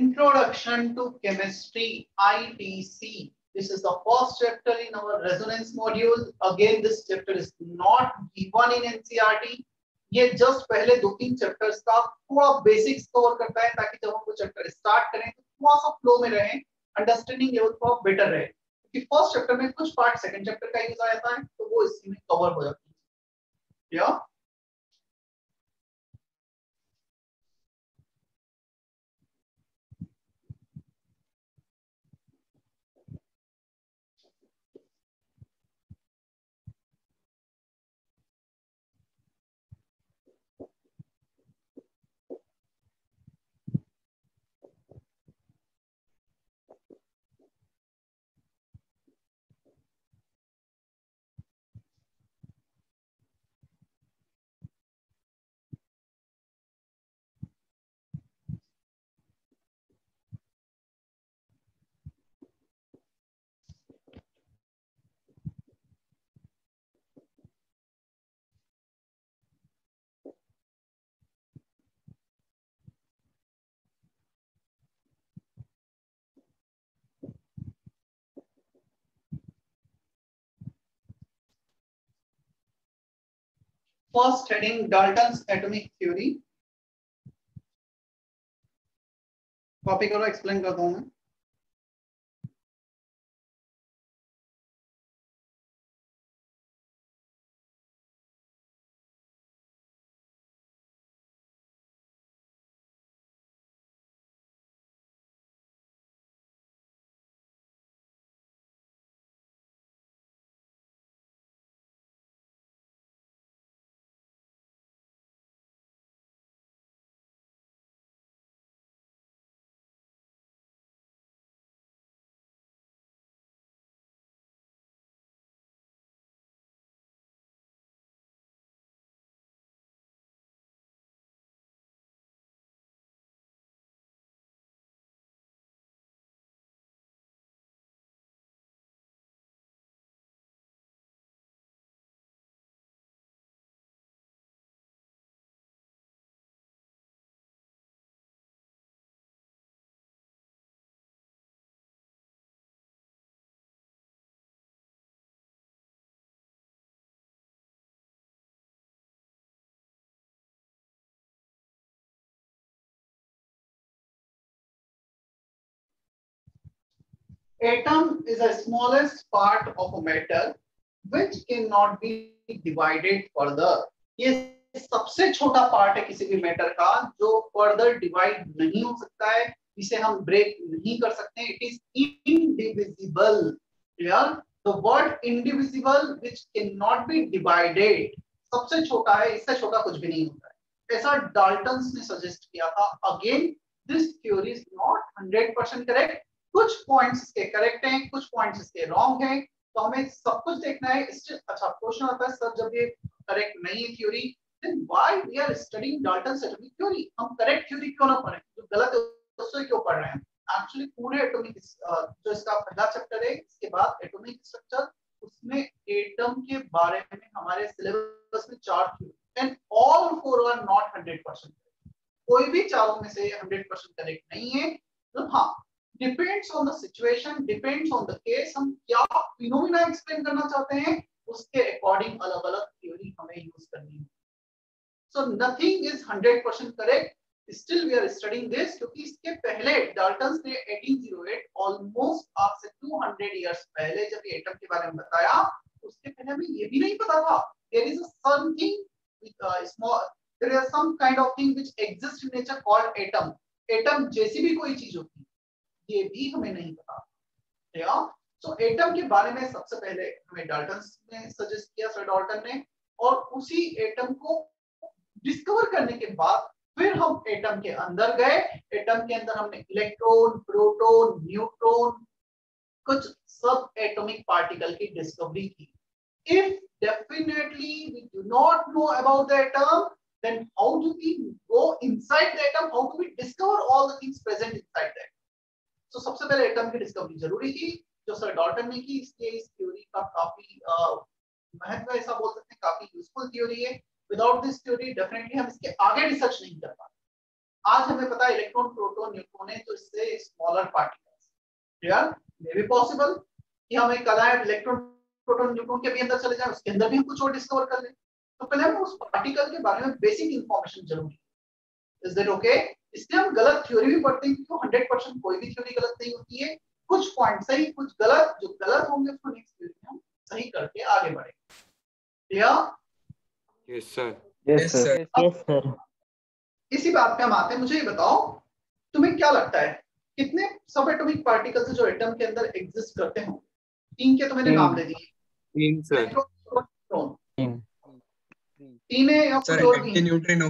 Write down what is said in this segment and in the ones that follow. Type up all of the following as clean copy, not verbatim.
Introduction to Chemistry, ITC. This is the first chapter in our resonance module. Again, this chapter is not given in NCERT. ये just पहले दो तीन chapters का थोड़ा basics cover करता है ताकि जब हम वो चैप्टर स्टार्ट करें तो थोड़ा सा फ्लो में रहें, अंडरस्टैंडिंग लेवल थोड़ा बेटर रहे, क्योंकि फर्स्ट चैप्टर में कुछ पार्ट सेकंड चैप्टर का यूज आता है तो वो इसी में कवर हो जाती है। या first heading Dalton's atomic theory. Copy करो, एक्सप्लेन करता हूं मैं। Atom is the smallest part of a matter which cannot be divided further. ये सबसे छोटा पार्ट है किसी भी मैटर का जो फर्दर डिवाइड नहीं हो सकता है, इसे हम ब्रेक नहीं कर सकते। It is indivisible. Clear? The word indivisible which can not be divided सबसे छोटा है, इससे छोटा कुछ भी नहीं होता है, ऐसा डाल्टन्स ने सजेस्ट किया था। Again this theory is not 100% correct. कुछ पॉइंट्स इसके करेक्ट हैं, कुछ पॉइंट्स इसके रॉन्ग हैं, तो हमें सब कुछ देखना है। अच्छा क्वेश्चन आता है सर जब ये करेक्ट नहीं है theory, then why we are studying Dalton's atomic theory? हम करेक्ट थ्योरी क्यों ना पढ़ें, जो गलत है उससे क्यों पढ़ रहे हैं? एक्चुअली पूरे एटॉमिक जो इसका पहला चैप्टर है, इसके बाद एटॉमिक स्ट्रक्चर, उसमें एटम के बारे में हमारे सिलेबस में 4 theory and all 4 are not 100%। कोई भी चारों में से 100% करेक्ट नहीं है। तो हाँ, depends on the situation, depends on the case, हम क्या फिनोमेना एक्सप्लेन करना चाहते हैं उसके अकॉर्डिंग अलग अलग थ्योरी हमें यूज करनी है। So nothing is 100% correct, still we are studying this, क्योंकि इसके पहले डाल्टन्स ने 1808 ऑलमोस्ट आज से 200 इयर्स पहले जब ये एटम के बारे में बताया, उसके पहले हमें ये भी नहीं पता था there is something small, there is some kind of thing which exist in nature called atom. Atom जैसी भी कोई चीज होती है, ये भी हमें नहीं पता। सो एटम के बारे में सबसे पहले हमें डाल्टन ने सजेस्ट किया, सर डाल्टन ने, और उसी एटम को डिस्कवर करने के बाद फिर हम एटम के अंदर गए। एटम के अंदर हमने इलेक्ट्रॉन, प्रोटॉन, न्यूट्रॉन, कुछ सब एटॉमिक पार्टिकल की डिस्कवरी की। If definitely we do not know about the atom, then how do we go inside the atom, how do we discover all the things present inside that? तो सबसे पहले atom की discovery जरूरी थी जो sir Dalton ने की, इसलिए इस थ्योरी का काफी महत्व, ऐसा बोल सकते हैं, काफी यूजफुल थ्योरी है। विदाउट दिस थ्योरी डेफिनेटली हम इसके आगे रिसर्च नहीं कर पाते। आज हमें पता है इलेक्ट्रॉन प्रोटॉन न्यूट्रॉन है, तो इससे smaller particles. Clear? May be possible कि हम एक कला इलेक्ट्रॉन प्रोटॉन न्यूट्रॉन के भी अंदर चले जाए, उसके अंदर भी हम कुछ और डिस्कवर कर लें। तो पहले हमें उस पार्टिकल के बारे में बेसिक इंफॉर्मेशन जरूरी है। Is that okay? इसलिए हम गलत थ्योरी भी पढ़ते हैं, क्योंकि 100% कोई भी थ्योरी गलत नहीं होती है। कुछ पॉइंट सही, कुछ गलत, जो गलत होंगे उसको नेक्स्ट वीडियो में हम सही करके आगे बढ़ेंगे। Clear? Yes sir. Yes sir. Yes sir. इसी बात पे हम आते हैं। मुझे ये बताओ, तुम्हें क्या लगता है कितने सब एटॉमिक पार्टिकल्स जो एटम के अंदर एग्जिस्ट करते हो? 3 के तो मैंने नाम ले दिए। 3 सर। Electron, proton. 3 3 है या सर कुछ और भी? Anti neutrino,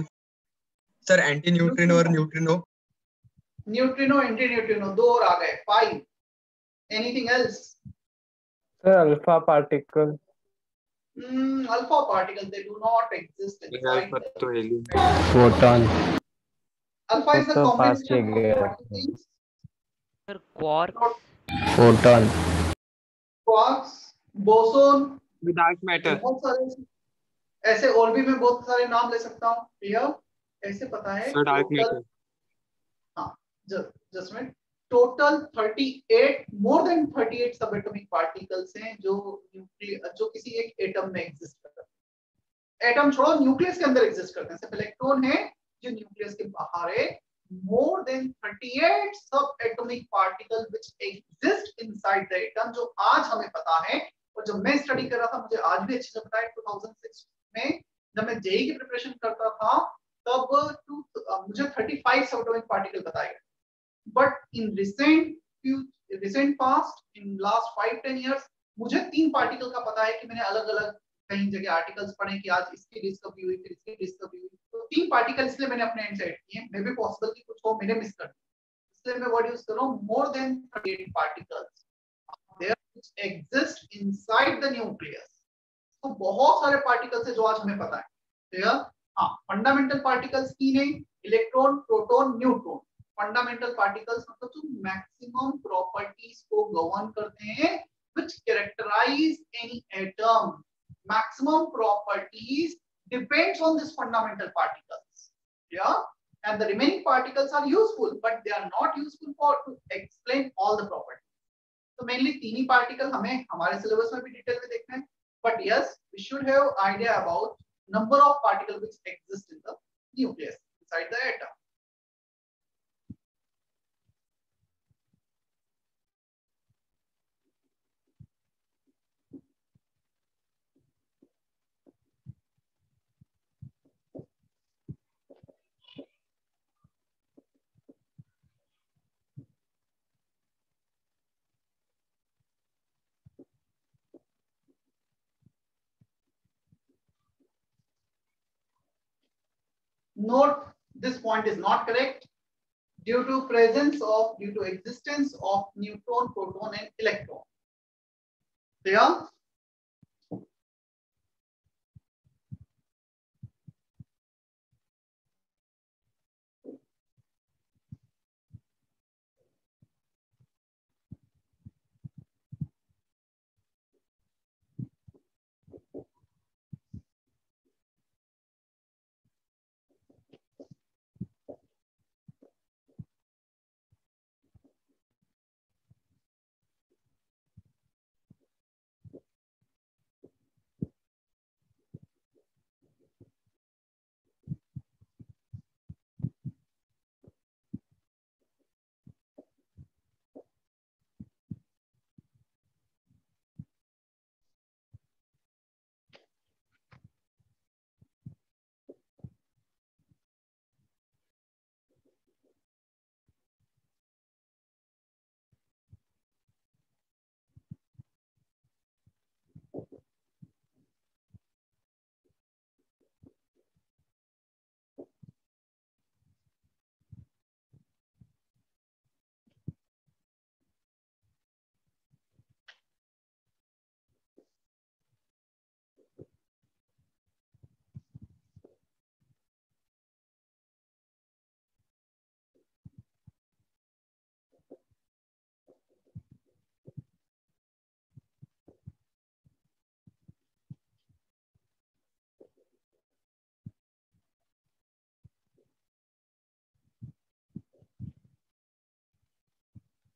sir anti neutrino और न्यूट्रिनो। न्यूट्रिनो, एंटी न्यूट्रिनो, 2 और आ गए। 5। Anything else? Sir alpha particle. Alpha particle, they do not exist alpha inside तो helium. Photon. Alpha is the तो पास कॉम्बिनेशन किए गए ऑफ थे। Sir quark, photon. Quarks, boson, dark matter. बहुत सारे ऐसे और भी मैं बहुत सारे नाम ले सकता हूँ। क्लियर? ऐसे पता है सर डार्क टोटल, मैटर। हाँ, जस्ट मिनट, टोटल 38, मोर देन 38 सब एटॉमिक पार्टिकल्स हैं जो जो किसी एक एटम में एग्जिस्ट करते हैं। एटम छोड़ो, न्यूक्लियस के अंदर एग्जिस्ट करते हैं। सिर्फ इलेक्ट्रॉन है जो न्यूक्लियस के बाहर है। मोर देन 38 सब atomic particle which exist inside the atom, जो आज हमें पता है। और जब मैं स्टडी कर रहा था, मुझे आज भी अच्छे से पता है, 2006 में जब मैं जेई की प्रिपरेशन करता था, तब मुझे 35 सब एटॉमिक पार्टिकल बताए गए। But in recent past, in last 5-10 years, मुझे 3 पार्टिकल का पता है कि मैंने अलग अलग कहीं जगह आर्टिकल्स पढ़े कि आज इसकी डिस्कवरी हुई, फिर इसकी डिस्कवरी हुई। तो 3 पार्टिकल इसलिए मैंने अपने एंड से ऐड किए। मे बी पॉसिबल कि कुछ हो मैंने मिस कर दिया, इसलिए मैं वर्ड यूज कर रहा हूं। More than 38 particles there which exist inside the nucleus. तो बहुत सारे पार्टिकल्स है जो आज हमें पता है। क्लियर? हाँ, फंडामेंटल पार्टिकल्स 3 है, electron, proton, neutron. Fundamental particles मतलब जो मैक्सिमम प्रॉपर्टीज को गवर्न करते हैं, which characterize any atom. Maximum properties depends on this fundamental particles. Yeah, and the remaining particles are useful, but they are not useful for to explain all the properties. तो mainly 3 ही particle हमें हमारे syllabus में भी detail में देखना है। But yes, we should have idea about number of particle which exist in the nucleus inside the atom. Note, this point is not correct due to existence of neutron, proton and electron. Clear?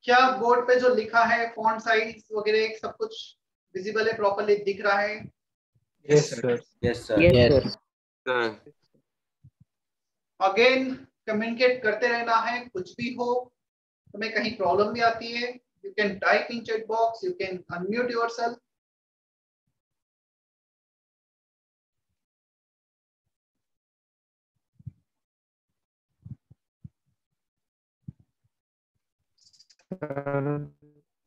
क्या board पे जो लिखा है font size वगैरह सब कुछ visible है, properly दिख रहा है? Yes, sir. Yes, sir. Yes. Sir. Again communicate करते रहना है, कुछ भी हो, तुम्हें कहीं प्रॉब्लम भी आती है, you can type in chat box, you can unmute yourself. Sir,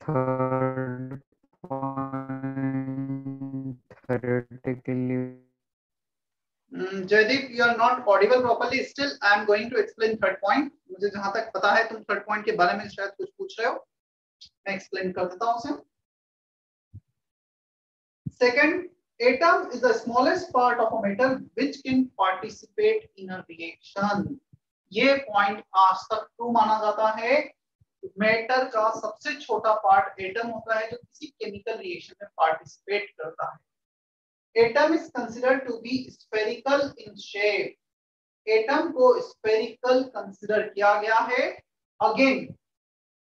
third point theoretically. Jaydeep, you are not audible properly. Still I am going to explain third point. मुझे जहां तक पता है तुम थर्ड पॉइंट के बारे में शायद कुछ पूछ रहे हो, मैं एक्सप्लेन कर देता हूं उसे. Second, atom is the smallest part of a metal which can participate in a reaction. ये पॉइंट आज तक ट्रू माना जाता है. मेटर का सबसे छोटा पार्ट एटम होता है जो किसी केमिकल रिएक्शन में पार्टिसिपेट करता है. Atom is considered to be spherical in shape. Atom को स्फेरिकल कंसिडर किया गया है. अगेन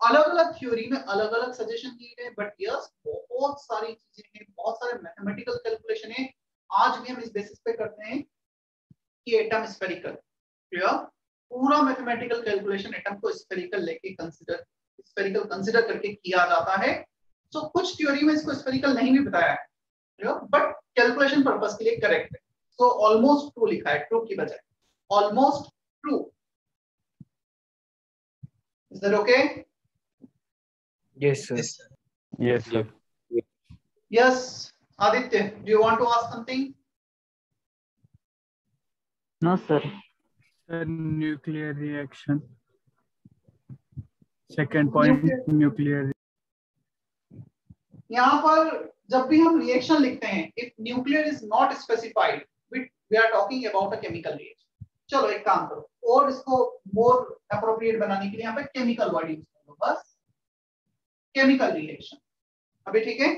अलग अलग थ्योरी में अलग अलग सजेशन दिए गए, बट यस बहुत सारी चीजें हैं, बहुत सारे मैथमेटिकल कैलकुलेशन है. आज भी हम इस बेसिस पे करते हैं कि एटम स्फेरिकल. क्लियर? पूरा मैथमेटिकल कैलकुलेशन एटम को स्फेरिकल लेके स्फेरिकल कंसिडर करके किया जाता है. सो कुछ थ्योरी में इसको स्फेरिकल नहीं भी बताया है, बट कैलकुलेशन पर्पस के लिए करेक्ट है. सो ऑलमोस्ट ट्रू लिखा है, ट्रू की बजाय almost true. Is that okay? Yes, sir. Yes, sir. Yes, sir. Yes, Aditya, do you want to ask something? No, sir. Nuclear reaction. Second point, nuclear. यहाँ पर जब भी हम रिएक्शन लिखते हैं, if nuclear is not specified, we are talking about a chemical reaction. चलो एक काम करो और इसको more appropriate बनाने के लिए यहाँ पे chemical word यूज करो, बस chemical reaction. अभी ठीक है?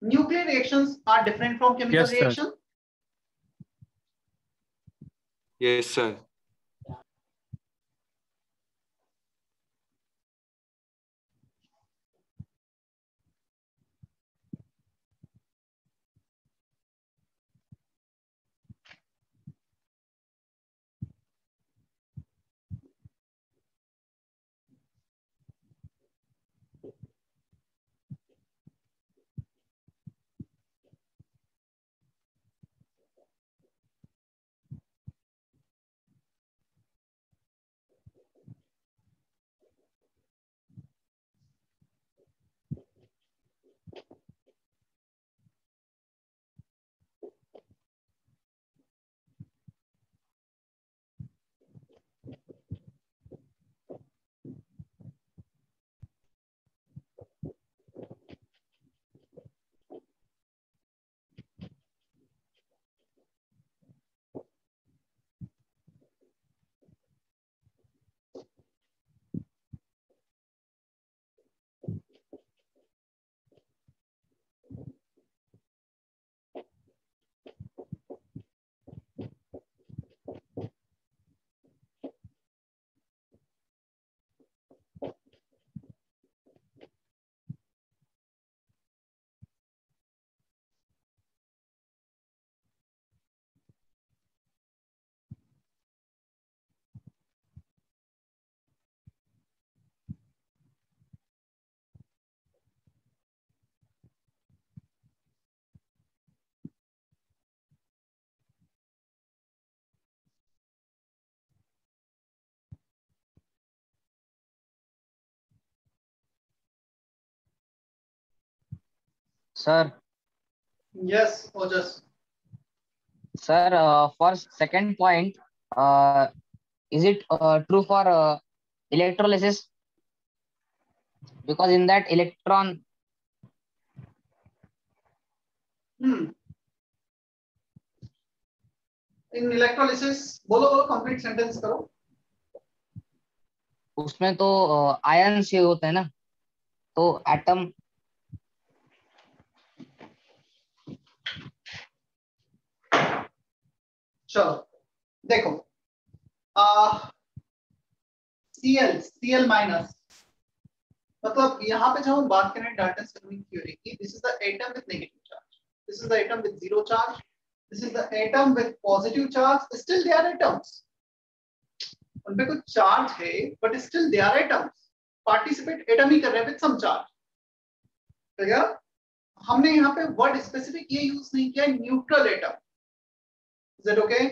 Nuclear reactions are different from chemical Yes, sir. reaction. Yes, sir. Sir, Yes, Ojas. sir, for second point, is it true for electrolysis? Because in that electron. In electrolysis, बोलो complete sentence करो. उसमें तो ion से होता है ना, तो atom. चलो देखो, Cl माइनस मतलब यहाँ पे जब हम बात करें डाल्टन सर्विंग थ्योरी की, this is the atom with negative charge, this is the atom with zero charge, this is the atom with positive charge, still they are atoms, उन पे कुछ चार्ज है but still they are atoms, participate atom ही कर रहे हैं with some charge. ठीक है, हमने यहाँ पे वर्ड स्पेसिफिक ये यूज नहीं किया, neutral atom. Is it okay?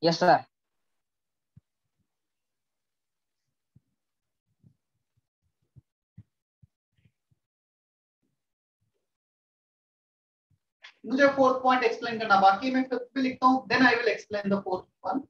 Yes sir. मुझे फोर्थ पॉइंट एक्सप्लेन करना बाकी, मैं फिफ्थ भी लिखता हूँ, then I will explain the fourth one.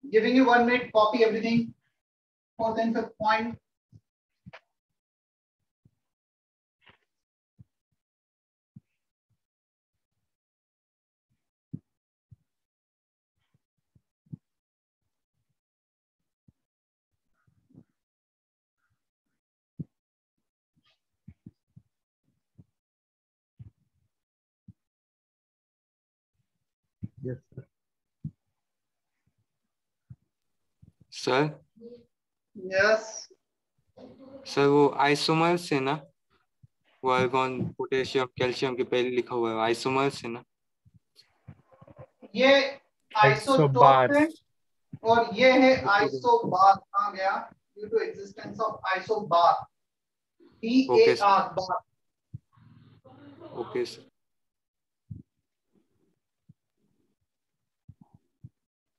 Giving you 1 minute, copy everything. Fourth and fifth point. Yes, sir. Sir Yes. Sir वो isomers है ना, वो आर्गन पोटेशियम कैल्शियम के पहले लिखा हुआ है, आइसोमर्स है ना। ये आइसोटोप है और ये है आइसोबार। कहाँ गया? Due to existence of isobar, okay BAR bar. Okay sir.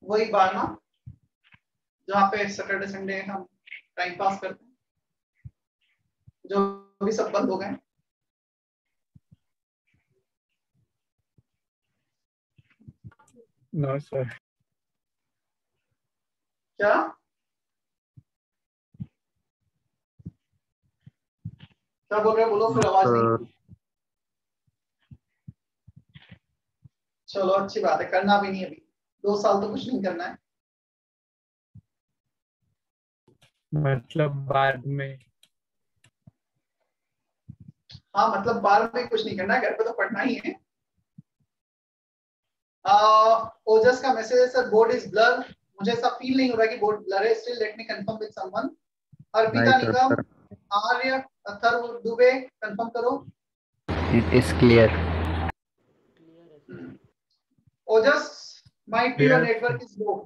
वही बार ना जहाँ पे सैटरडे संडे हम टाइम पास करते हैं, जो भी सब बंद हो गए। No sir. क्या? क्या बोल रहे हो? बोलो, फिर आवाज नहीं। चलो अच्छी बात है, करना भी नहीं, अभी 2 साल तो कुछ नहीं करना है। मतलब बाद में। हाँ मतलब बार में कुछ नहीं करना है, घर पे तो पढ़ना ही है। ओजस का मैसेज है सर, बोर्ड इज ब्लर। मुझे ऐसा फील नहीं हो रहा कि बोर्ड ब्लर है। Still let me confirm with someone. Arpita Nigam, Arya, Atharva Dubey, confirm करो। It is clear. Ojas, might be your Yes. network is low.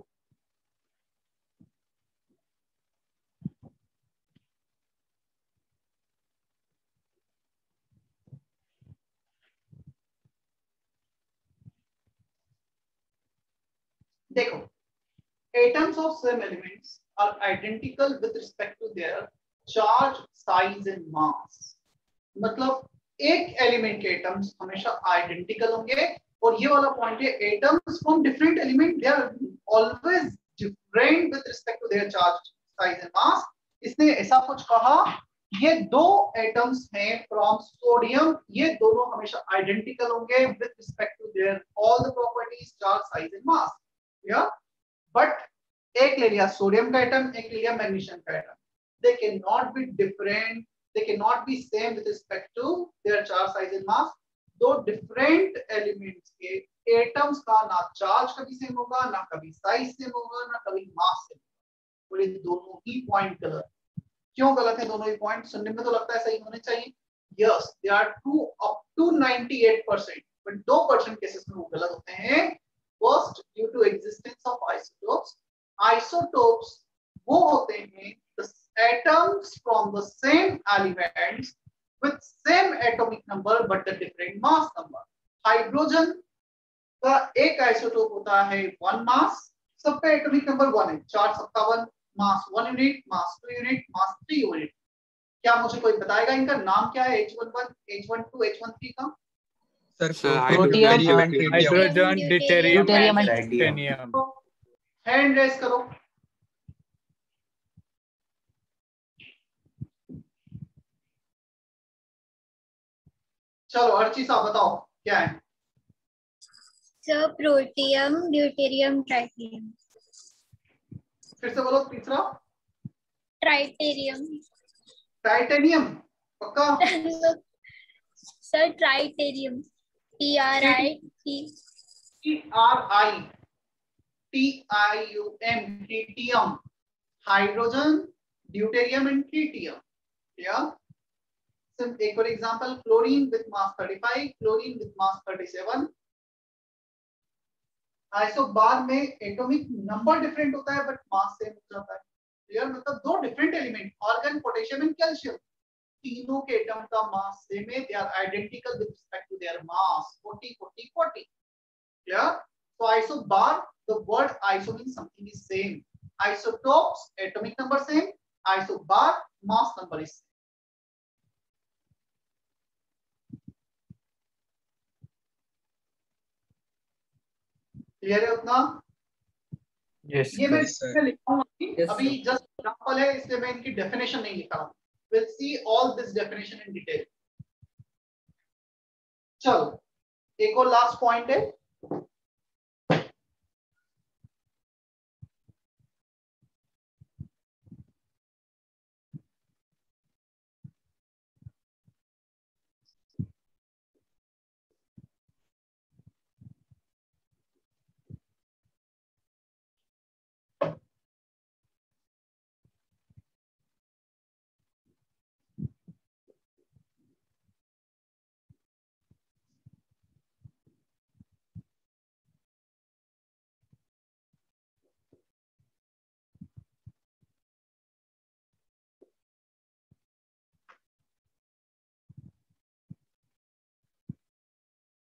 देखो, atoms of same elements are identical with respect to their charge, size and mass. मतलब एक element के atoms हमेशा identical होंगे, और ये वाला पॉइंट है, atoms from different element they are always different with respect to their charge, size and mass. इसने ऐसा कुछ कहा, ये दो एटम्स हैं फ्रॉम सोडियम, ये दोनों हमेशा आइडेंटिकल होंगे with respect to their all the properties, charge, size and mass. या बट एक ले लिया सोडियम का एटम, एक ले लिया मैग्नीशियम का atom, they can not be different, they cannot be same with respect to their charge, size and mass. दो डिफरेंट एलिमेंट्स के एटम्स का ना चार्ज कभी सेम होगा, ना कभी साइज सेम होगा, ना कभी मास सेम होगा। और ये दोनों ही पॉइंट गलत। क्यों गलत है दोनों ही पॉइंट? सुनने में तो लगता है सही होने चाहिए, yes they are true up to 98%, but 2% cases में वो गलत होते हैं। First, due to existence of isotopes. Isotopes वो होते हैं the atoms from the same elements with same atomic number but the different mass number. Hydrogen का एक आइसोटोप होता है 1 मास, सब पे एटॉमिक नंबर 1 है, 457, मास 1 यूनिट, मास 2 यूनिट, मास 3 यूनिट। क्या मुझे कोई बताएगा इनका नाम क्या है? H11, H12, H13 का? Sir protium, hydrogen and tritium. Hydrogen, deuterium deuterium and and titanium. Hand raise करो। चलो हर चीज आप बताओ क्या है? Sir protium, deuterium, ट्राइटेरियम। फिर से बोलो तीसरा। ट्राइटेरियम। टाइटेनियम पक्का? Sir ट्राइटेरियम, TRIT TRITIUM, tritium. Hydrogen, deuterium and tritium. या एक और example, chlorine with mass 35, chlorine with mass 37। Isobar में एटॉमिक नंबर डिफरेंट होता है बट मास सेम हो जाता है। क्लियर? मतलब दो different element, argon, potassium and calcium, तीनों के एटम का मास सेम है, they are identical with respect to their mass, 40 40 40। Clear? So isobar, the word iso means something is same. Isotopes, atomic number same. Isobar, mass number is same. Clear है उतना? Yes ये मैं लिखा हूँ अभी just example है, इसलिए मैं इनकी डेफिनेशन नहीं लिखा हूँ। Will see all this definition in detail. चलो एक और लास्ट पॉइंट है।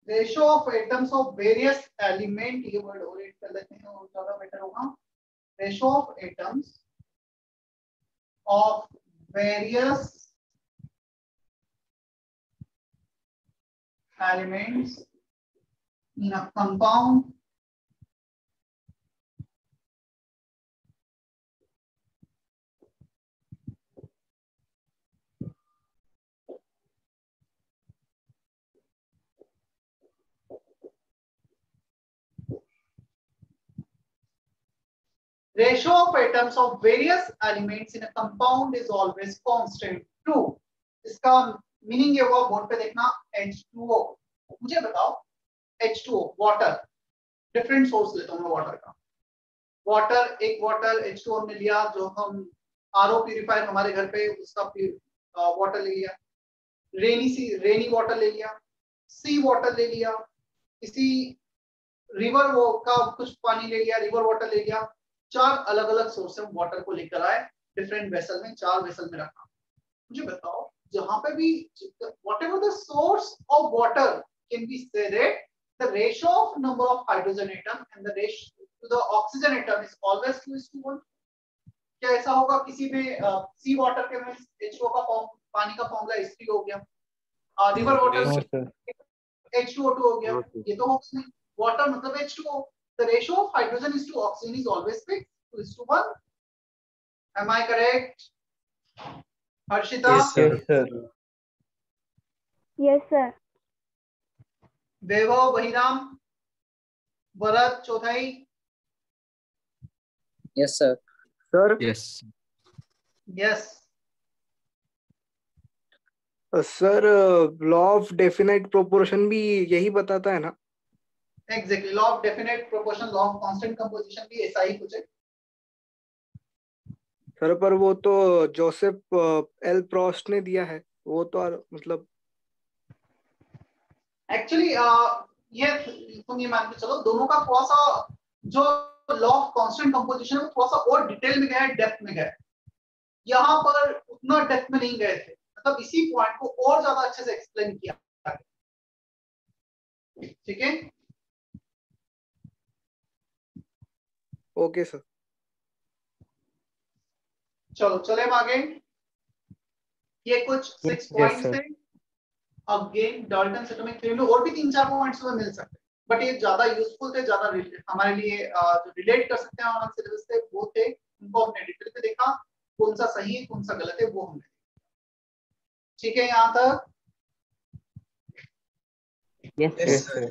Ratio of atoms of various element, ये वर्ड और एड कर लेते हैं और ज्यादा बेटर होगा। Ratio of atoms of various elements in a compound ratio of atoms of various elements in a compound is always constant. True. इसका meaning ये हुआ, बोर्ड पे देखना, H2O। मुझे बताओ H2O वाटर, डिफरेंट सोर्स लेता हूँ मैं वाटर का। वाटर, एक वाटर H2O ने लिया, जो हम RO प्यूरिफायर हमारे घर पे उसका वाटर ले लिया, रेनी वाटर ले लिया, सी वाटर ले लिया, किसी रिवर वो का कुछ पानी ले लिया, रिवर वाटर ले लिया। 4 अलग अलग सोर्स से वाटर को लेकर आए, डिफरेंट वेसल में, 4 वेसल में रखा। मुझे बताओ जहां पे भी whatever the source of water can be said it, the ratio of number of hydrogen atom and the ratio to the oxygen atom is always 2:1। क्या ऐसा होगा किसी में सी वाटर के में H2O का फॉर्म, पानी का फॉर्मूला H3 हो गया, रिवर वाटर H2O2 हो गया, ये तो होगा नहीं। वाटर मतलब H2O, the ratio of hydrogen is to oxygen is always fixed 2:1। am I correct? Harshita? Yes sir. Vaibhav, Bahiram, Bharat, चौथाई? Yes sir. Sir yes yes. Sir law of definite proportion भी यही बताता है ना? Exactly, law of definite proportion, law of constant composition भी ऐसा ही कुछ है। सर पर वो तो जोसेफ एल प्रॉस्ट ने दिया है, वो तो मतलब एक्चुअली ये तुम ये मान के चलो, दोनों का थोड़ा सा जो लॉ ऑफ कांस्टेंट कंपोजिशन है वो थोड़ा सा और डिटेल में गया है, डेप्थ में गया है। यहाँ पर उतना डेप्थ में नहीं गए थे, मतलब इसी पॉइंट को और ज्यादा अच्छे से एक्सप्लेन किया। ठीक है, ओके सर। चलो चले हम आगे। ये कुछ 6 पॉइंट्स थे। अगेन डाल्टन एटॉमिक थ्योरी में और भी 3-4 पॉइंट्स में मिल सकते हैं, बट ये ज्यादा यूजफुल थे, ज्यादा हमारे लिए जो रिलेट कर सकते हैं हमारे सिलेबस से वो थे, उनको हमने डिटेल पे देखा, कौन सा सही है कौन सा गलत है वो हमने। ठीक है यहाँ तक? Yes sir.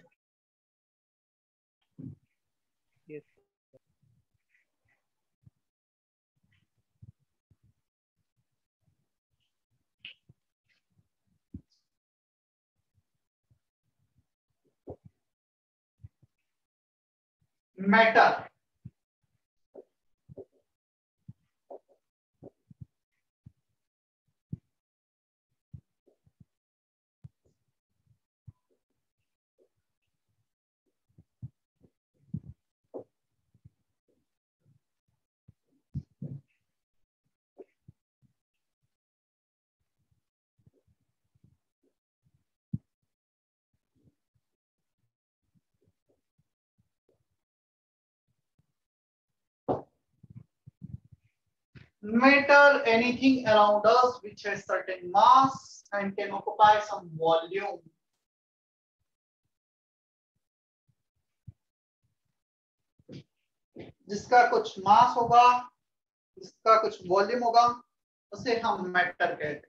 Matter, matter, anything around us which has certain mass and can occupy some volume. जिसका कुछ मास होगा, जिसका कुछ वॉल्यूम होगा, उसे हम मैटर कहते हैं।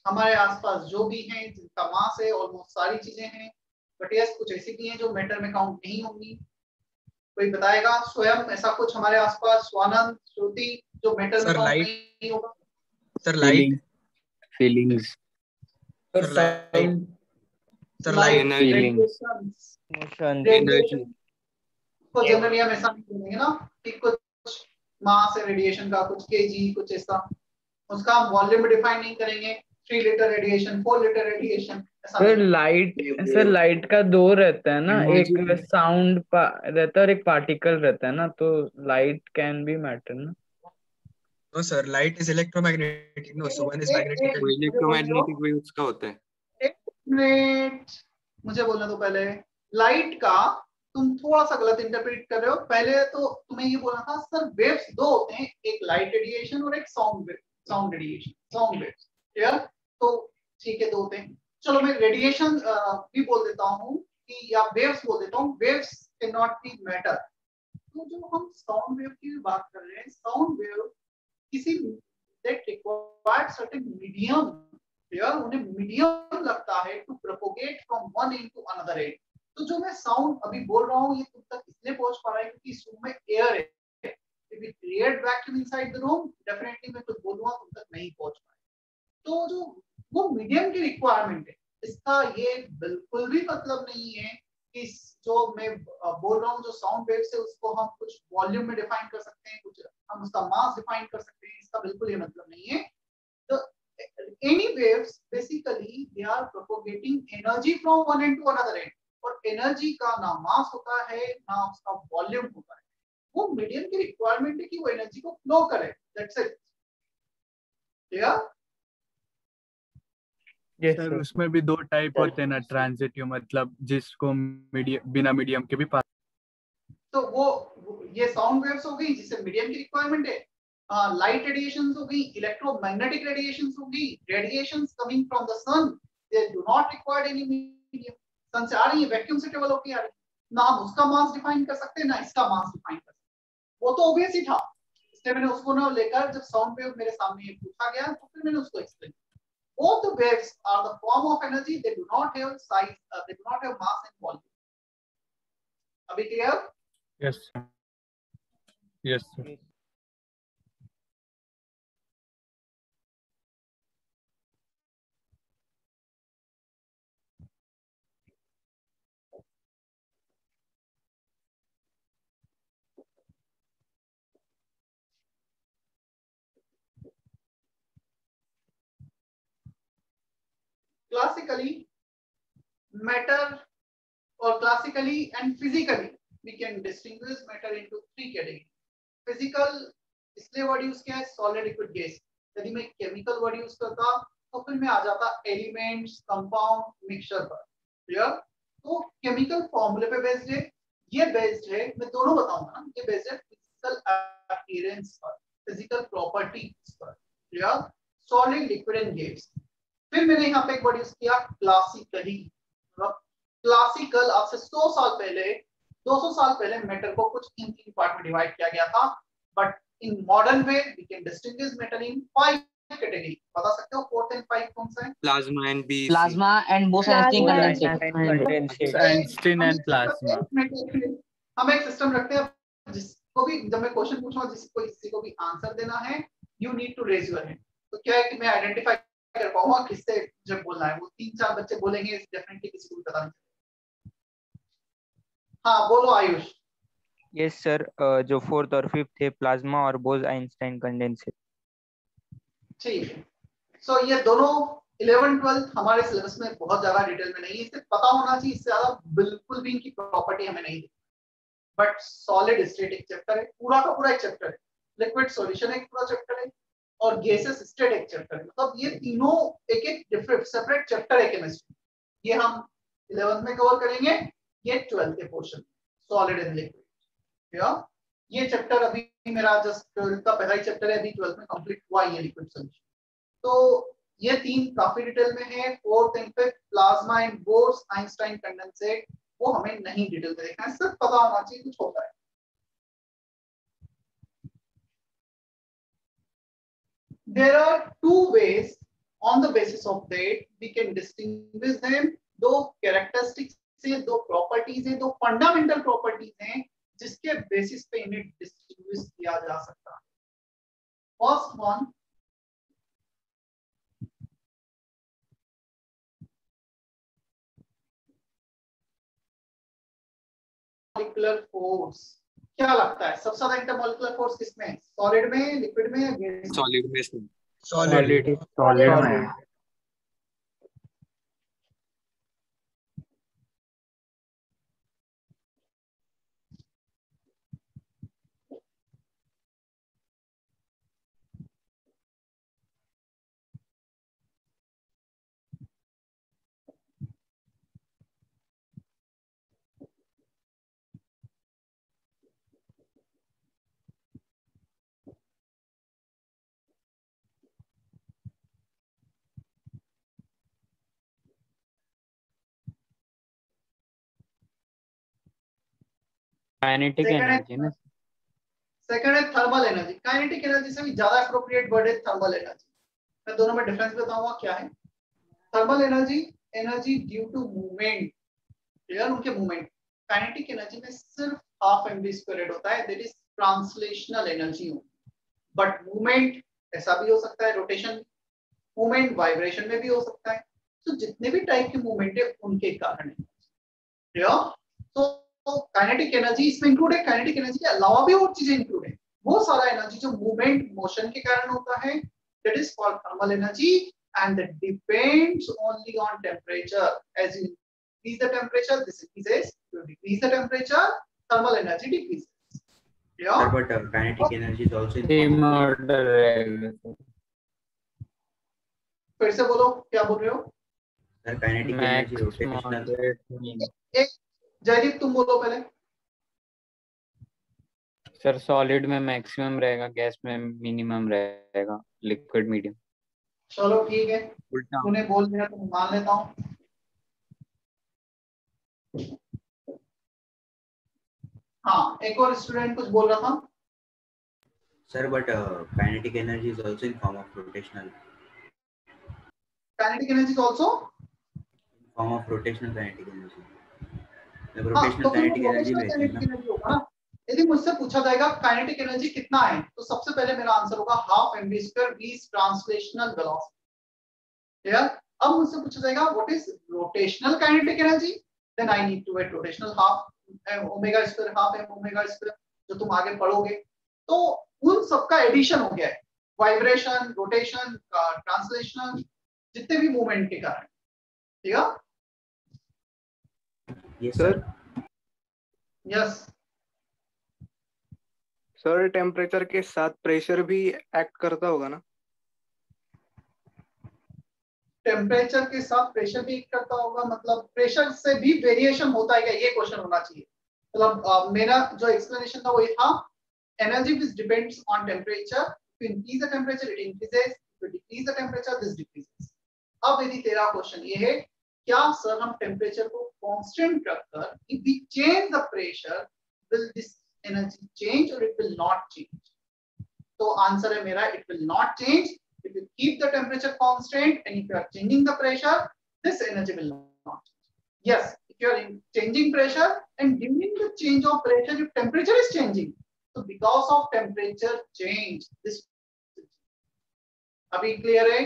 हमारे आसपास जो भी हैं जिनका मास है, ऑलमोस्ट सारी चीजें हैं, बट यस कुछ ऐसी भी हैं जो मैटर में काउंट नहीं होंगी। कोई बताएगा स्वयं ऐसा कुछ हमारे आसपास? स्वानंद, श्रुति, जो मेटल में काउंट नहीं होगा? Sir light, feelings, sir light, sir light, light, radiations, motion, energy. तो जनरली हम ऐसा नहीं बोलेंगे ना कि कुछ मास है रेडिएशन का, कुछ केजी, कुछ ऐसा, उसका हम वॉल्यूम डिफाइन नहीं करेंगे। 3 लीटर रेडिएशन, 4 लीटर रेडिएशन, ऐसा सर नहीं। लाइट का दो रहता है ना, एक Energy। साउंड रहता है और एक पार्टिकल रहता है ना, तो लाइट कैन बी मैटर ना। No sir, light is electromagnetic, no so one is magnetic. वो इलेक्ट्रोमैग्नेटिक वेव्स का होता है। एक मिनट, मुझे बोलना तो पहले। लाइट का तुम थोड़ा सा गलत इंटरप्रेट कर रहे हो। पहले तो तुम्हें ये बोलना था सर वेव्स दो होते हैं, एक लाइट रेडिएशन और एक sound radiation, sound waves. Clear? तो ठीक है, दो होते हैं। चलो मैं रेडिएशन भी बोल देता हूँ कि, या वेव्स बोल देता हूँ। Waves can not be matter. तो जो हम साउंड वेव की बात कर रहे हैं, साउंड वेव किसी that required certain medium, यार उन्हें मीडियम लगता है to propagate from one end to another end. तो जो मैं साउंड अभी बोल रहा हूँ ये तुम तक इसलिए पहुंच पा रहा है क्योंकि इस रूम में एयर है। if we create vacuum inside the room, definitely मैं कुछ बोलूंगा तुम तक नहीं पहुंच पाए। तो जो वो मीडियम की रिक्वायरमेंट है, इसका ये बिल्कुल भी मतलब नहीं है कि जो मैं बोल रहा हूँ जो साउंड वेव्स है उसको हम कुछ वॉल्यूम में डिफाइन कर सकते हैं, कुछ हम उसका मास डिफाइन कर सकते हैं। इसका बिल्कुल ये मतलब नहीं है। तो any waves basically they are propagating energy from one end to another end, और एनर्जी का ना मास होता है ना उसका वॉल्यूम होता है। वो मीडियम की रिक्वायरमेंट है कि वो एनर्जी को फ्लो करे, दैट्स इट। क्लियर? सर उसमें भी 2 टाइप होते हैं ना, ट्रांजिटिव मतलब जिसको मीडियम बिना मीडियम के भी पास। तो वो ये साउंड वेव्स हो गई जिससे मीडियम की रिक्वायरमेंट है। लाइट रेडिएशंस हो गई, इलेक्ट्रोमैग्नेटिक रेडिएशंस हो गई, radiations coming from the sun, they do not require any medium. Sun से आ रही है, वैक्यूम से ट्रेवल होकर आ रही है, ना हम उसका मास डिफाइन कर सकते हैं ना इसका मास डिफाइन कर सकते। वो तो ऑब्वियस ही था, इसलिए मैंने उसको ना लेकर जब साउंड वेव मेरे सामने पूछा गया तो फिर मैंने उसको explain. Both the waves are the form of energy. They do not have size. They do not have mass and volume. अभी clear? Yes sir. matter, or classically and physically we can distinguish matter into three categories. Physical इसलिए word use किया है solid liquid gas. यदि मैं chemical word use करता तो फिर मैं आ जाता एलिमेंट्स कंपाउंड मिक्सचर पर. क्लियर? तो केमिकल फॉर्मूले पे बेस्ड है, ये बेस्ड है, मैं दोनों बताऊंगा ना, ये बेस्ड है फिजिकल अपीयरेंस पर, फिजिकल प्रॉपर्टीज पर. Clear? Solid liquid and gas. फिर मैंने यहाँ पे एक वर्ड यूज किया क्लासिकली. क्लासिकल आज से 100 साल पहले 200 साल पहले मैटर को कुछ इन 3 पार्ट में डिवाइड किया गया था. But in modern way we can distinguish matter in 5 category. बता सकते हो 4th and 5 कौन सा है? Plasma and B plasma and Bose Einstein Einstein and plasma. हम एक सिस्टम रखते हैं, जिसको भी जब मैं क्वेश्चन पूछूंगा जिसको किसी को भी आंसर देना है, you need to raise your hand. तो क्या है कि मैं आइडेंटिफाई कर पाऊंगा किससे जब बोलना है. वो 3-4 बच्चे बोलेंगे, डेफिनेटली किसी को भी पता नहीं. हाँ बोलो आयुष. यस सर, जो 4th और 5th है प्लाज्मा और बोस आइंस्टाइन कंडेंसर. ठीक है. सो ये दोनों 11th-12th हमारे सिलेबस में बहुत ज्यादा डिटेल में नहीं है, इसे पता होना चाहिए. इससे ज्यादा बिल्कुल भी इनकी प्रॉपर्टी हमें नहीं दी. बट सॉलिड स्टेट एक चैप्टर है, पूरा का पूरा एक चैप्टर है. लिक्विड सॉल्यूशन एक पूरा चैप्टर है, और गैसेस स्टेट एक चैप्टर है. मतलब ये तीनों एक एक डिफरेंट सेपरेट चैप्टर है केमिस्ट्री. ये हम 11th में कवर करेंगे, ये 12th के पोर्शन सॉलिड एंड लिक्विड. ये चैप्टर अभी मेरा जस्ट 12th का पहला ही चैप्टर है, अभी 12th में कंप्लीट हुआ ये लिक्विड सॉल्यूशन. तो ये 3 काफी डिटेल में है. 4th and 5th plasma and boss Einstein condensate वो हमें नहीं डिटेल में देखना है, सिर्फ पता होना चाहिए कुछ होता है. There are 2 ways on the basis of that we can distinguish them. 2 characteristics से 2 प्रॉपर्टीज हैं, 2 फंडामेंटल प्रॉपर्टीज हैं जिसके बेसिस पे इन्हें डिस्टिंग्विश किया जा सकता है. First one, molecular force. क्या लगता है सबसे ज्यादा इंटरमॉलिक्यूलर फोर्स किसमें है? सॉलिड में, लिक्विड में या गैस में? सॉलिड में. सॉलिड में. काइनेटिक एनर्जी ना. सेकंड है थर्मल एनर्जी. काइनेटिक एनर्जी से भी ज्यादा एप्रोप्रिएट वर्ड है थर्मल एनर्जी. मैं दोनों में डिफरेंस बताऊंगा क्या है. Thermal energy, energy due to movement. Clear? उनके मूवमेंट. काइनेटिक एनर्जी में सिर्फ हाफ mv² होता है, that is translational energy. But movement ऐसा भी हो सकता है, रोटेशन मूवमेंट वाइब्रेशन में भी हो सकता है. तो जितने भी टाइप के मूवमेंट है उनके कारण है. क्लियर? तो काइनेटिक एनर्जी इसमें इंक्लूड है. काइनेटिक एनर्जी के अलावा भी और चीजें इंक्लूड है. वो सारा एनर्जी जो मूवमेंट मोशन के कारण होता है, that is called thermal energy, and that depends only on temperature. As you increase the temperature, this increases. You decrease the temperature, thermal energy decreases. Yeah. Sir, but kinetic energy is also in same order रहेगा. फिर से बोलो क्या बोल रहे हो? Sir, kinetic energy rotational. एक जयदीप तुम बोलो पहले. सर सॉलिड में मैक्सिमम रहेगा, गैस में मिनिमम रहेगा, लिक्विड मीडियम. चलो ठीक है, उल्टा. तूने बोल दिया तो मान लेता हूँ. हाँ, एक और स्टूडेंट कुछ बोल रहा था. Sir, but kinetic energy is also in form of rotational. Kinetic energy is also In form of rotational kinetic energy. The हाँ, rotational तो फिर kinetic वो energy rotational में kinetic energy होगा ना. यदि मुझसे पूछा जाएगा काइनेटिक एनर्जी कितना है, तो सबसे पहले मेरा आंसर होगा half mv². v is translational velocity. Clear? अब मुझसे पूछा जाएगा what is rotational kinetic energy, then I need to get rotational half omega, half m omega, जो तुम आगे पढ़ोगे. तो उन सबका एडिशन हो गया है, वाइब्रेशन, रोटेशन, ट्रांसलेशनल, जितने भी मूवमेंट के कारण. ठीक है? Yes, sir sir. Yes sir temperature के साथ प्रेशर भी एक्ट करता होगा ना? टेम्परेचर के साथ प्रेशर भी करता होगा, मतलब प्रेशर से भी वेरिएशन होता है क्या, ये क्वेश्चन होना चाहिए। मतलब मेरा जो एक्सप्लेनेशन था वो ये था, energy which depends on temperature, to increase the temperature it increases, to decrease the temperature this decreases. अब यदि तेरा क्वेश्चन ये है, क्या सर हम टेम्परेचर को कांस्टेंट रखकर if we change the pressure will this energy change और इट विल नॉट चेंज? तो आंसर है मेरा, it will not change. If you keep the temperature constant and if you are changing the pressure, this energy will not change. Yes, if you are changing pressure and during the change of pressure, if temperature is changing, so because of temperature change, this. अभी clear है?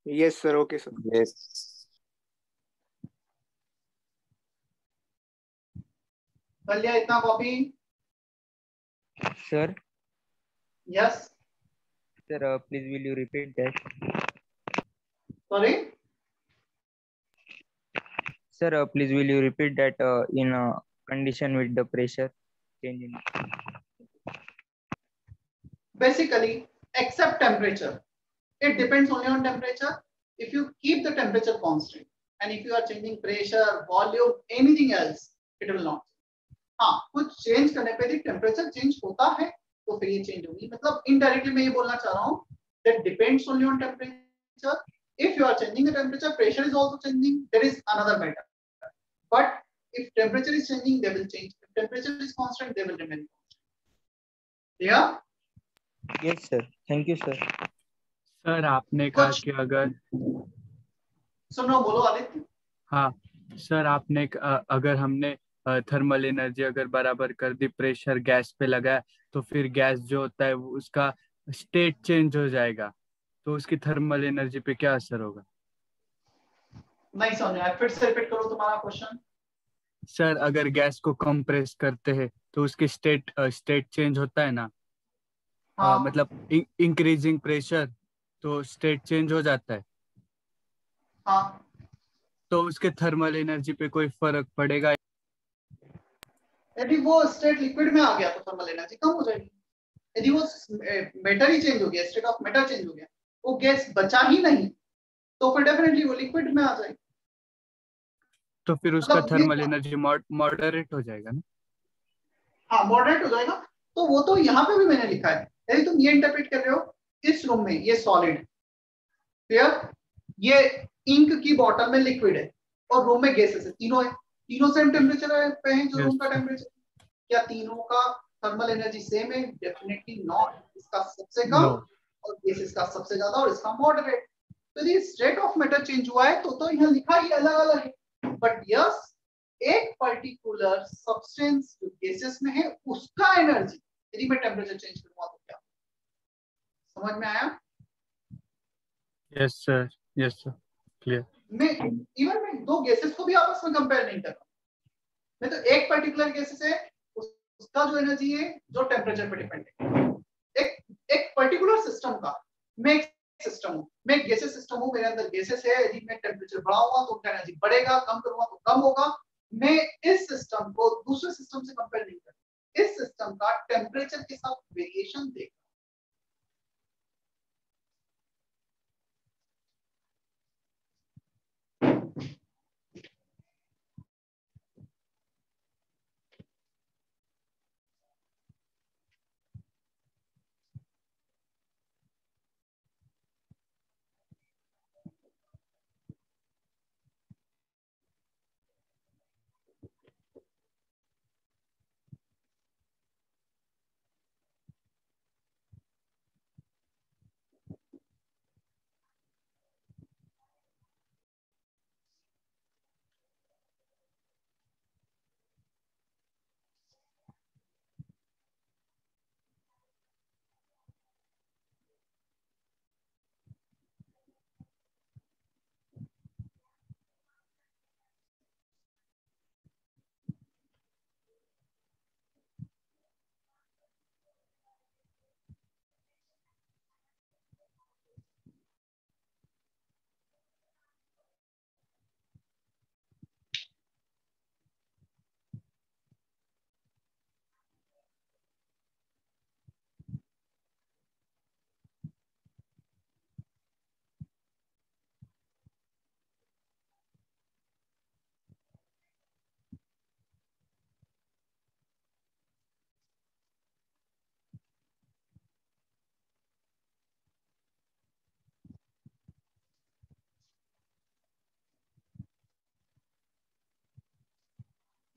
Yes sir, okay sir. Yes. कर लिया इतना copy? Sir, Yes. sir, please will you repeat that? Sorry. Sir, please will you repeat that in a condition with the pressure changing? Basically, except temperature, it depends only on temperature. If you keep the temperature constant and if you are changing pressure, volume, anything else, it will not. हाँ, कुछ change करने पे भी temperature change होता है तो फिर ये चेंज होगी। मतलब इनडायरेक्टली मैं ये बोलना चाह रहा हूँ that depends only on temperature. If you are changing the temperature, pressure is also changing. There is another matter. But if temperature is changing, they will change. If temperature is constant, they will remain constant. Yeah? Yes, sir. Thank you, sir. Sir आपने कहा कि अगर सुनो, बोलो आदित्य। हाँ sir, आपने अगर हमने थर्मल एनर्जी अगर बराबर कर दी, प्रेशर गैस पे लगाया, तो फिर गैस जो होता है वो उसका स्टेट चेंज हो जाएगा, तो उसकी थर्मल एनर्जी पे क्या असर होगा? नहीं समझ आया, फिर से रिपीट करो तुम्हारा क्वेश्चन। सर अगर गैस को कंप्रेस करते हैं तो उसकी स्टेट चेंज होता है ना? हाँ। मतलब इंक्रीजिंग प्रेशर तो स्टेट चेंज हो जाता है, हाँ। तो उसके थर्मल एनर्जी पे कोई फर्क पड़ेगा? यदि वो स्टेट लिक्विड में आ गया तो थर्मल एनर्जी कम हो जाएगी। यदि वो मेटर ही चेंज हो गया, स्टेट ऑफ मेटर चेंज हो गया, वो गैस बचा ही नहीं, तो फिर डेफिनेटली वो लिक्विड में आ जाएगी। तो फिर उसका थर्मल एनर्जी मॉडरेट हो जाएगा ना? हाँ, मॉडरेट हो जाएगा। तो वो तो यहाँ पे भी मैंने लिखा है, यदि तुम ये इंटरप्रेट कर रहे हो, इस रूम में ये सॉलिड, क्लियर, ये इंक की बॉटल में लिक्विड है और रूम में गैसेस है, तीनों है, तीनों सेम टेम्परेचर पे हैं जो रूम का टेम्परेचर। क्या तीनों का थर्मल एनर्जी सेम है? Definitely not. इसका सबसे कम और गैसेस का सबसे ज्यादा और इसका मॉडरेट। तो यदि स्टेट ऑफ मैटर चेंज हुआ है तो यहाँ लिखा ही अलग अलग है, बट यस, एक पर्टिकुलर सब्सटेंस जो गैसेस में है उसका एनर्जी यदि मैं टेम्परेचर चेंज करूंगा तो क्या? समझ में आया? Yes sir, yes sir, clear. मैं दो गैसेस को भी आपस में कंपेयर नहीं कर रहा, मैं तो एक पर्टिकुलर गैसेस है उसका जो एनर्जी है जो टेम्परेचर पे डिपेंड है। एक पर्टिकुलर सिस्टम का, मैं एक सिस्टम हूँ, मैं एक गैसेस सिस्टम हूँ, मेरे अंदर गैसेस है, यदि मैं टेम्परेचर बढ़ाऊंगा तो उनका एनर्जी बढ़ेगा, कम करूंगा तो कम होगा। मैं इस सिस्टम को दूसरे सिस्टम से कंपेयर नहीं कर, इस सिस्टम का टेम्परेचर के साथ वेरिएशन देख।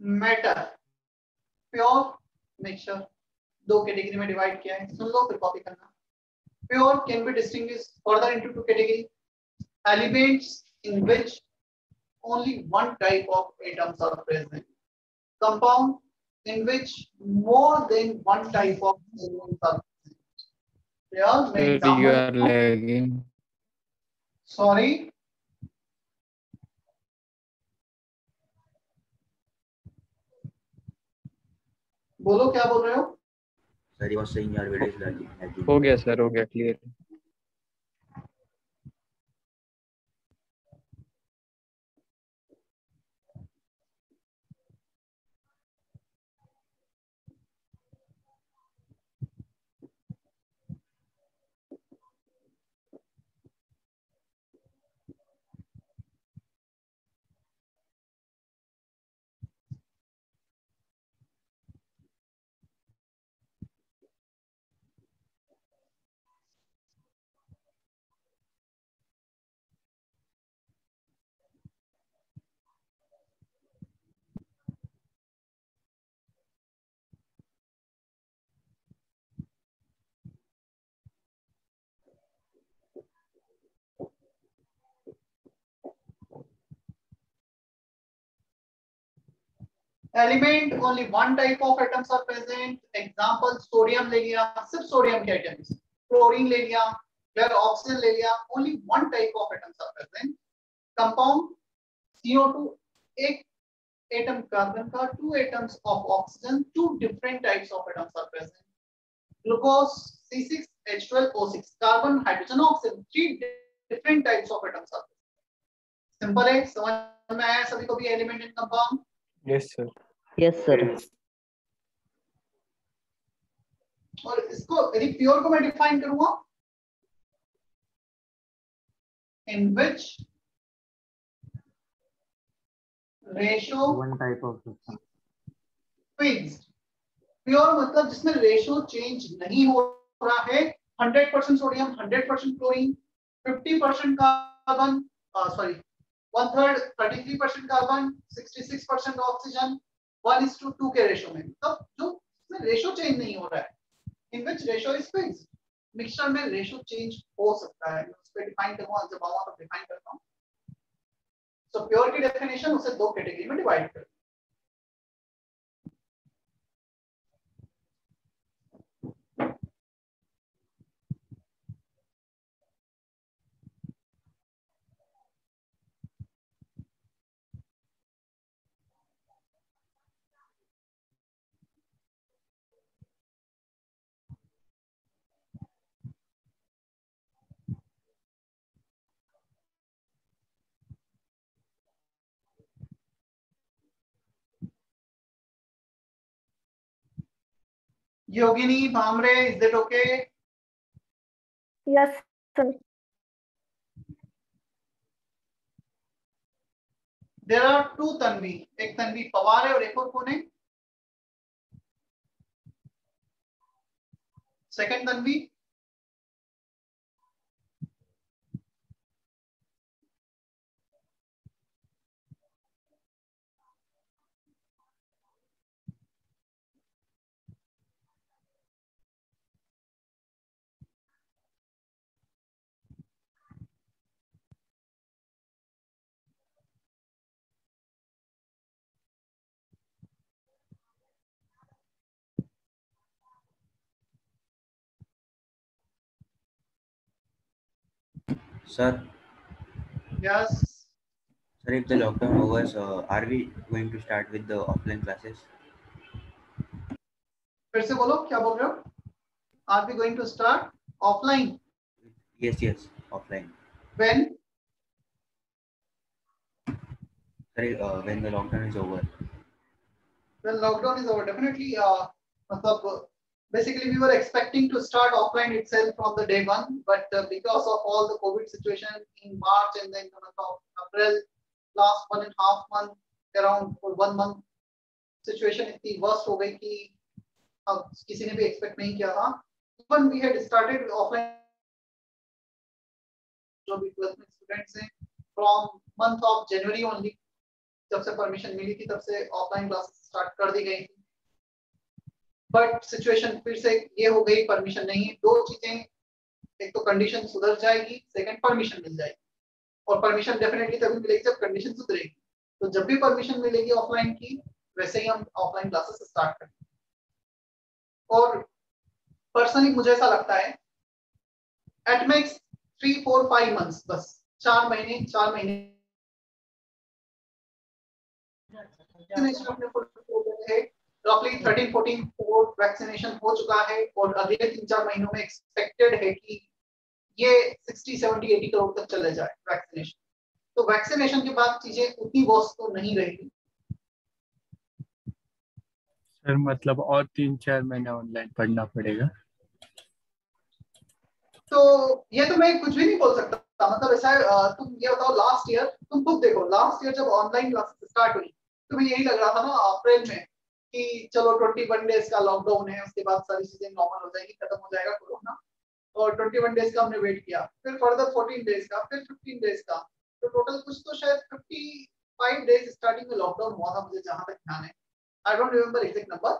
मेटल, प्योर, मिक्सचर, दो कैटेगरी में डिवाइड किया है, सुन लो फिर कॉपी करना। Pure can be distinguished further into two category, elements in which only one type of atoms are present, compound in which more than one type of elements are present. Yeah, Sir, you are lagging. Sorry. बोलो क्या बोल रहे हो? Sir, he was saying your video is lagging. हो गया sir, हो गया clear. Element only one type of atoms are present. Example sodium ले लिया, सिर्फ सोडियम के एटम्स, क्लोरीन ले लिया, फिर ऑक्सीजन ले लिया, only one type of atoms are present. Compound CO2 एक एटम कार्बन का, two atoms of oxygen, two different types of atoms are present. Glucose C6H12O6, carbon hydrogen oxygen, three different types of atoms are present. Simple है, समझ में आया सभी को भी element and compound? Yes sir. Yes sir. और इसको यदि प्योर को मैं डिफाइन करूंगा, in which ratio one type of fixed. Pure मतलब जिसमें रेशियो चेंज नहीं हो रहा है, 100% sodium, 100% chlorine, 50% carbon, sorry 1/3, 33% carbon, 66% oxygen, 1:2 के रेशियो में, मतलब जो इसमें रेशियो चेंज नहीं हो रहा है, in which ratio is fixed. Mixture में रेशियो चेंज हो सकता है, उस पे डिफाइन करूंगा, जब आऊंगा तो डिफाइन करता हूं। सो प्योर की डेफिनेशन उसे दो कैटेगरी में डिवाइड कर। Yogini, Bhamre, is that okay? Yes, sir. There are two Tanvi, एक तन्वी पवार है और एक और कौन है? Second Tanvi Sir. Yes. Sir, if the lockdown overs, are we going to start with the offline classes? फिर से बोलो, क्या बोल रहे हो? Are we going to start offline? Yes, offline. When? Sorry, when the lockdown is over. When lockdown is over, definitely. Basically, we were expecting to start offline itself from the day one, but because of all the COVID situation in March and then of April, last 1.5 month, around for 1 month, situation इतनी worst हो गई कि अब किसी ने भी expect नहीं किया था. Even we had started offline, जो भी 12th students हैं, from month of January only. जब से परमिशन मिली थी तब से ऑफलाइन क्लासेस स्टार्ट कर दी गई थी, बट सिचुएशन फिर से ये हो गई, परमिशन नहीं है। दो चीजें, एक तो कंडीशन सुधर जाएगी, सेकंड परमिशन मिल जाएगी। और परमिशन डेफिनेटली तभी मिलेगी जब कंडीशन सुधरेगी। तो जब भी परमिशन मिलेगी ऑफलाइन की, वैसे ही हम ऑफलाइन क्लासेस स्टार्ट करेंगे। और पर्सनली मुझे ऐसा लगता है एट मैक्स 3, 4, 5 मंथ्स, बस 4 महीने अपने है। रफली 13-14 करोड़ वैक्सीनेशन हो चुका है और अगले 3-4 महीनों में एक्सपेक्टेड है कि ये 60, 70, 80 करोड़ तक चले जाए वैक्सीनेशन। तो वैक्सीनेशन के बाद चीजें उतनी वर्स्ट तो नहीं रहेगी सर, मतलब और 3-4 महीने ऑनलाइन पढ़ना पड़ेगा। तो ये तो मैं कुछ भी नहीं बोल सकता, मतलब ऐसा है, तुम ये बताओ, लास्ट ईयर तुम खुद देखो, लास्ट ईयर जब ऑनलाइन क्लासेस स्टार्ट हुई तुम्हें यही लग रहा था ना अप्रैल में कि चलो 21 डेज का लॉकडाउन है, उसके बाद सारी चीजें नॉर्मल हो जाएगी, खत्म हो जाएगा कोरोना। और 21 डेज का हमने वेट किया, फिर फर्दर 14 डेज का, फिर 15 डेज का, तो टोटल कुछ तो शायद 55 डेज स्टार्टिंग में लॉकडाउन हुआ था, मुझे जहां तक ध्यान है। I don't remember exact number.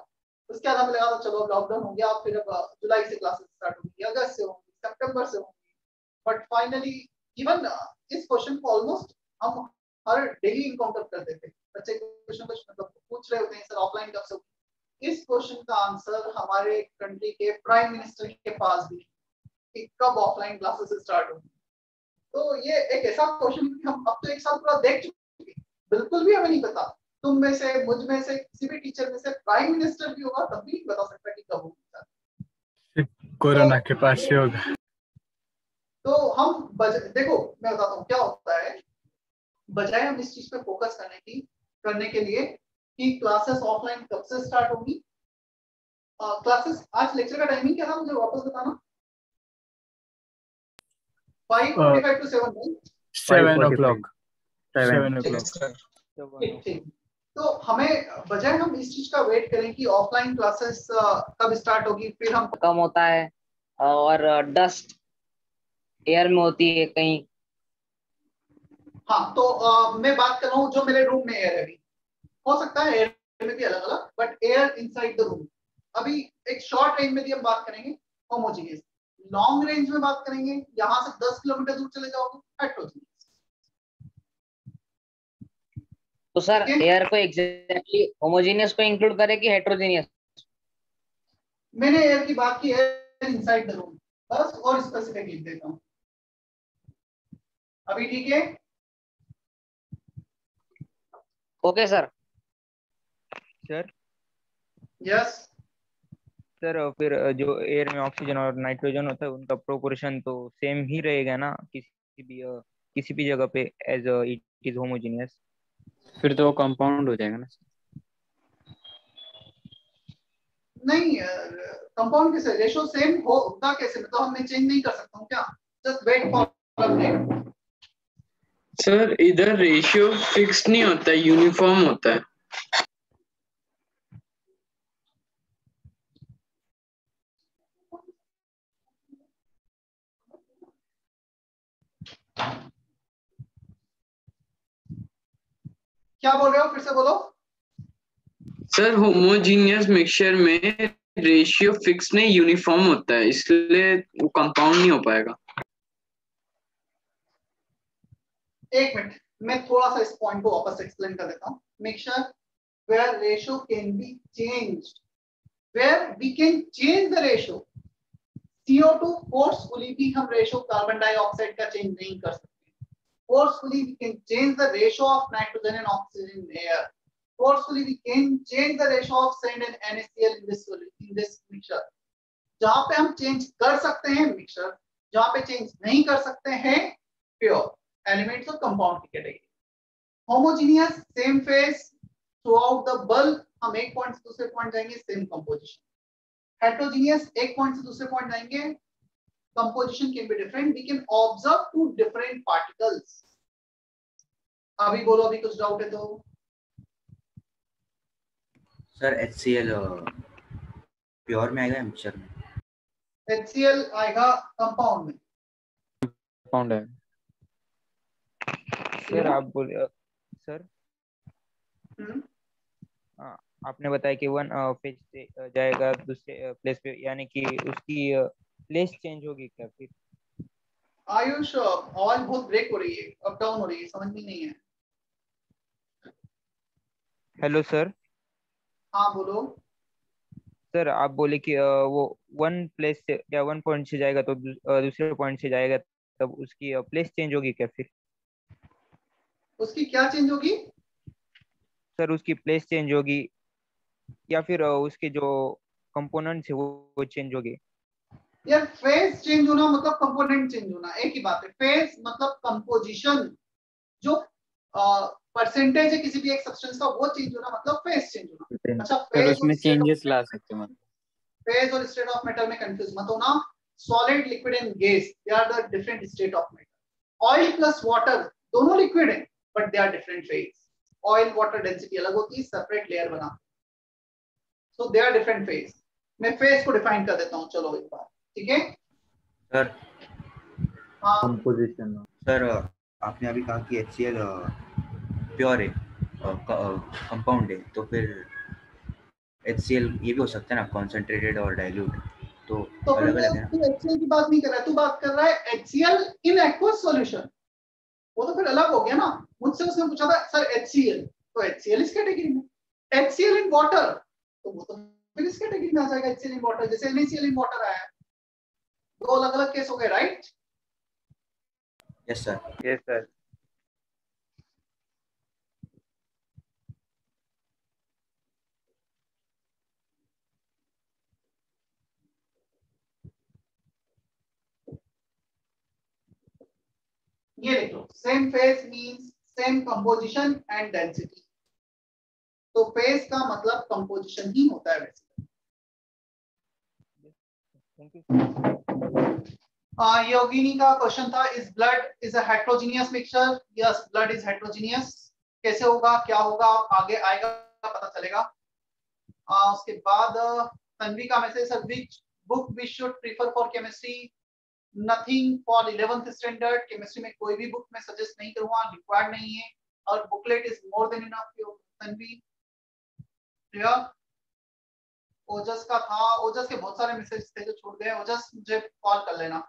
उसके बाद हमें लगा था चलो लॉकडाउन हो गया, फिर अब जुलाई से क्लासेस स्टार्ट होंगी, अगस्त से होंगी, सितंबर से होंगी। बट फाइनली इवन इस क्वेश्चन को ऑलमोस्ट हम हर डेली इनकाउंटर करते थे। बच्चे क्वेश्चन कुछ मतलब पूछ रहे होते हैं, सर ऑफलाइन कब से होगी। इस क्वेश्चन का आंसर हमारे कंट्री के प्राइम मिनिस्टर के पास भी कि कब ऑफलाइन क्लासेस स्टार्ट होंगी। तो ये एक ऐसा क्वेश्चन कि हम अब तो एक साल पूरा देख चुके हैं, बिल्कुल भी हमें नहीं पता। तुम में से, मुझ में से, किसी भी टीचर में से प्राइम मिनिस्टर भी होगा तब भी नहीं बता सकता कि कब होगा। कोरोना के पास से होगा। तो हम देखो मैं बताता हूँ क्या होता है, बजाय हम इस चीज पे फोकस करने के लिए कि क्लासेस ऑफलाइन कब से स्टार्ट होगी। क्लासेस, आज लेक्चर का टाइमिंग क्या था मुझे वापस बताना। 5:45 to 7, right? 7 o'clock। 7 ठीक ठीक। तो हमें बजाय हम इस चीज का वेट करें कि ऑफलाइन क्लासेस कब स्टार्ट होगी, फिर हम कम होता है और डस्ट एयर में होती है कहीं। हाँ, तो मैं बात कर रहा हूँ जो मेरे रूम में एयर है, अभी हो सकता है एयर में भी अलग अलग, but air inside the room. अभी एक शॉर्ट रेंज में भी हम बात करेंगे होमोजीनियस, लॉन्ग रेंज में बात करेंगे यहाँ से 10 किलोमीटर दूर चले जाओगे हेट्रोजीनियस। तो सर एयर को एग्जैक्टली होमोजीनियस को इंक्लूड करे कि हेट्रोजीनियस? मैंने एयर की बात की, एयर इनसाइड द रूम, बस, और स्पेसिफिक लिख देता हूँ। अभी ठीक है? Okay sir. Sir yes sir, फिर जो एयर में ऑक्सीजन और नाइट्रोजन होता है उनका प्रोपोर्शन तो सेम ही रहेगा ना किसी भी जगह पे, एज इट इज होमोजीनियस? फिर तो वो कंपाउंड हो जाएगा ना। नहीं, कंपाउंड कैसे, रेशो सेम होगा कैसे, मतलब हम मैं चेंज नहीं कर सकता हूँ क्या? Just wait for update. Sir इधर रेशियो फिक्स नहीं होता है, यूनिफॉर्म होता है। क्या बोल रहे हो, फिर से बोलो। सर होमोजीनियस मिक्सचर में रेशियो फिक्स नहीं, यूनिफॉर्म होता है, इसलिए वो कंपाउंड नहीं हो पाएगा। एक मिनट, मैं थोड़ा सा इस पॉइंट को वापस एक्सप्लेन कर देता हूँ। Mixture where ratio can be changed, where we can change the ratio. CO2 forcefully भी हम रेशियो कार्बन डाइऑक्साइड का चेंज नहीं कर सकते। Forcefully we can change the ratio of nitrogen and oxygen in air. Forcefully we can change the ratio of sand and NaCl in this mixture. जहाँ पे हम change कर सकते हैं मिक्सचर, जहाँ पे चेंज नहीं कर सकते हैं प्योर एलिमेंट्स और कंपाउंड की category. Homogeneous same face through out the bulk, हम एक पॉइंट से दूसरे पॉइंट जाएंगे सेम कंपोजिशन। हेट्रोजीनियस एक पॉइंट से दूसरे पॉइंट जाएंगे, composition can be different, we can observe two different particles. अभी बोलो, अभी कुछ डाउट है तो? सर HCl प्योर में आएगा मिक्सचर में? HCl आएगा कंपाउंड में। कंपाउंड है सर आप बोले सर आपने बताया कि वन फेज से जाएगा दूसरे प्लेस पे, यानी कि उसकी प्लेस चेंज होगी क्या फिर? आयुष आवाज बहुत ब्रेक हो रही है, अप डाउन हो रही है, समझ में नहीं है। Hello sir. हाँ बोलो। सर आप बोले कि वो वन प्लेस से या वन पॉइंट से जाएगा तो दूसरे पॉइंट से जाएगा, तब उसकी प्लेस चेंज होगी क्या फिर? उसकी क्या चेंज होगी? सर उसकी प्लेस चेंज होगी या फिर उसके जो कंपोनेंट्स है वो चेंज होगी? यार फेज चेंज होना मतलब कंपोनेंट चेंज होना एक ही बात है। फेज मतलब कंपोजिशन, जो परसेंटेज है किसी भी एक सब्सटेंस का वो चेंज होना मतलब फेज चेंज होना। अच्छा सर फेज उसमें चेंजेस ला सकते हैं। फेज और स्टेट ऑफ मैटर में कंफ्यूज मत होना। Solid, liquid and gas they are the different state of matter. Oil plus water दोनों लिक्विड है but they are different phase. Oil water density अलग होती है, सेपरेट लेयर बना, so they are different phase. मैं phase को define कर देता हूं, चलो एक बार, ठीक है सर? हाँ कंपोजिशन। सर आपने अभी कहा कि HCl प्योर है, कंपाउंड है, तो फिर HCl ये भी हो सकता है ना, कॉन्सेंट्रेटेड और डाइल्यूट, तो फिर अलग अलग है ना? तू HCl की बात नहीं कर रहा है, तू बात कर रहा है HCl इन एक्वस सॉल्यूशन, वो तो फिर अलग हो गया ना। मुझसे उसने पूछा था सर HCl, तो HCl इस कैटेगरी में। HCl इन वाटर तो वो तो फिर इस कैटेगरी में आ जाएगा। HCl इन वाटर जैसे NaCl इन वाटर आया, दो अलग अलग केस हो गए, right? Yes sir. Yes sir. ये लिख लो, same phase means same composition and density. तो फेज का मतलब कंपोजिशन ही होता है वैसे। Thank you. योगिनी का क्वेश्चन था, is blood is a heterogeneous mixture? Yes, blood is heterogeneous. कैसे होगा, क्या होगा, आगे आएगा पता चलेगा। उसके बाद तन्वी का message, sir which book we should prefer for chemistry? Nothing for 11th standard. Chemistry में कोई भी बुक मैं सजेस्ट नहीं करूंगा, रिक्वायर्ड नहीं है, और booklet is more than enough. Tanvi Ojas का था, ओजस के बहुत सारे मैसेज थे जो छोड़ गए। ओजस मुझे कॉल कर लेना।